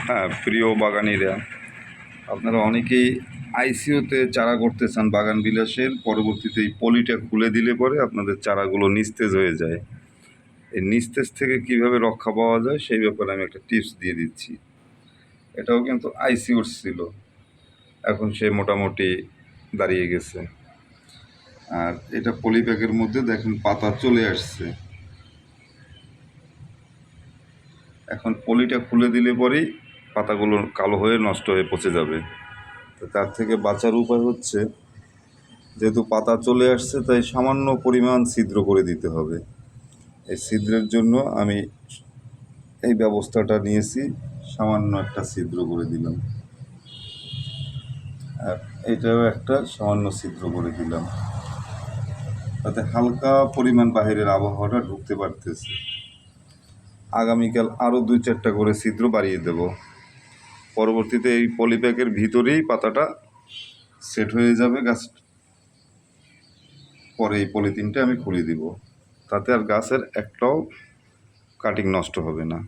হ্যাঁ, প্রিয় বাগানিরা, আপনারা অনেকেই আইসিইউতে চারা করতে চান বাগান বিলাসের, পরবর্তীতে এই পলিটা খুলে দিলে পরে আপনাদের চারাগুলো নিস্তেজ হয়ে যায়। এই নিস্তেজ থেকে কিভাবে রক্ষা পাওয়া যায় সেই ব্যাপারে আমি একটা টিপস দিয়ে দিচ্ছি। এটাও কিন্তু আইসিইউর ছিল, এখন সে মোটামুটি দাঁড়িয়ে গেছে। আর এটা পলিপ্যাকের মধ্যে দেখেন পাতা চলে আসছে। এখন পলিটা খুলে দিলে পরেই পাতাগুলো কালো হয়ে নষ্ট হয়ে পচে যাবে। তো তার থেকে বাঁচার উপায় হচ্ছে, যেহেতু পাতা চলে আসছে তাই সামান্য পরিমাণ ছিদ্র করে দিতে হবে। এই ছিদ্রের জন্য আমি এই ব্যবস্থাটা নিয়েছি, সামান্য একটা ছিদ্র করে দিলাম, আর এটাও একটা সামান্য ছিদ্র করে দিলাম, তাতে হালকা পরিমাণ বাহিরের আবহাওয়াটা ঢুকতে পারতেছে। আগামীকাল আরও 2-4টা করে ছিদ্র বাড়িয়ে দেব। পরবর্তীতে এই পলিপ্যাকের ভিতরেই পাতাটা সেট হয়ে যাবে গাছ, পরে এই পলিথিনটা আমি খুলে দিব, তাতে আর গাছের একটাও কাটিং নষ্ট হবে না।